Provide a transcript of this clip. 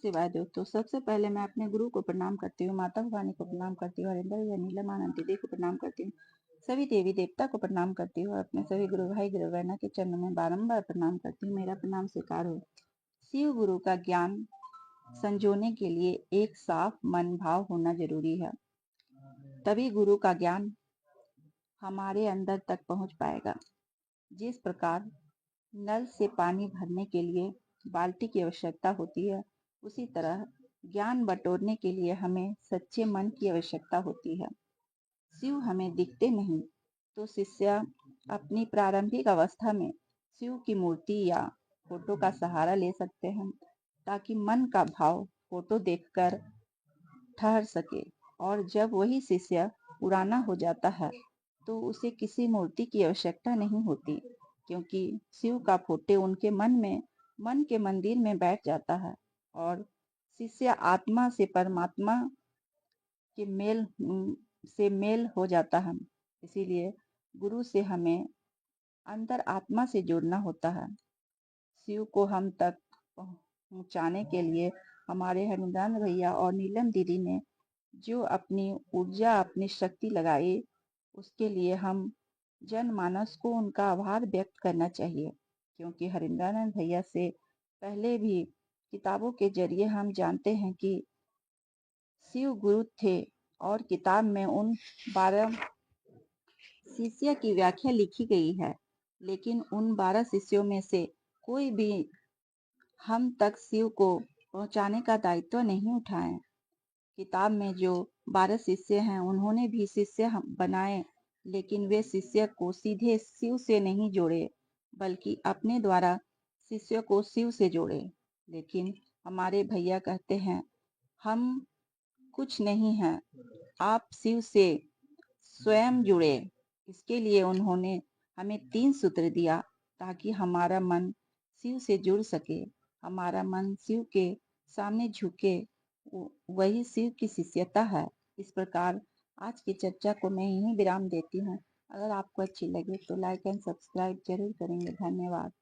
शिवाय दोस्तों। सबसे पहले मैं अपने गुरु को प्रणाम करती हूँ, माता भवानी को प्रणाम करती हूँ, हरिंदर या नीलम आनंद दीदी को प्रणाम करती हूँ, सभी देवी देवता को प्रणाम करती हूँ, अपने सभी गुरु भाई गुरु बहना के चरणों में बारंबार प्रणाम करती हूँ। मेरा प्रणाम स्वीकार हो। शिव गुरु का ज्ञान संजोने के लिए एक साफ मन भाव होना जरूरी है, तभी गुरु का ज्ञान हमारे अंदर तक पहुंच पाएगा। जिस प्रकार नल से पानी भरने के लिए बाल्टी की आवश्यकता होती है, उसी तरह ज्ञान बटोरने के लिए हमें सच्चे मन की आवश्यकता होती है। शिव हमें दिखते नहीं, तो शिष्य अपनी प्रारंभिक अवस्था में शिव की मूर्ति या फोटो का सहारा ले सकते हैं, ताकि मन का भाव फोटो देखकर ठहर सके। और जब वही शिष्य पुराना हो जाता है, तो उसे किसी मूर्ति की आवश्यकता नहीं होती, क्योंकि शिव का फोटो उनके मन के मंदिर में बैठ जाता है और शिष्य आत्मा से परमात्मा के मेल हो जाता है। इसीलिए गुरु से हमें अंतर आत्मा से जुड़ना होता है। शिव को हम तक पहुंचाने के लिए हमारे हरिंद्र भैया और नीलम दीदी ने जो अपनी ऊर्जा अपनी शक्ति लगाई, उसके लिए हम जनमानस को उनका आभार व्यक्त करना चाहिए, क्योंकि हरिंद्रानंद भैया से पहले भी किताबों के जरिए हम जानते हैं कि शिव गुरु थे और किताब में उन 12 शिष्य की व्याख्या लिखी गई है, लेकिन उन 12 शिष्यों में से कोई भी हम तक शिव को पहुंचाने का दायित्व नहीं उठाए। किताब में जो 12 शिष्य हैं, उन्होंने भी शिष्य बनाए, लेकिन वे शिष्य को सीधे शिव से नहीं जोड़े, बल्कि अपने द्वारा शिष्य को शिव से जोड़े। लेकिन हमारे भैया कहते हैं, हम कुछ नहीं हैं, आप शिव से स्वयं जुड़े। इसके लिए उन्होंने हमें 3 सूत्र दिया, ताकि हमारा मन शिव से जुड़ सके, हमारा मन शिव के सामने झुके। वही शिव की शिष्यता है। इस प्रकार आज की चर्चा को मैं यहीं विराम देती हूँ। अगर आपको अच्छी लगे तो लाइक एंड सब्सक्राइब जरूर करेंगे। धन्यवाद।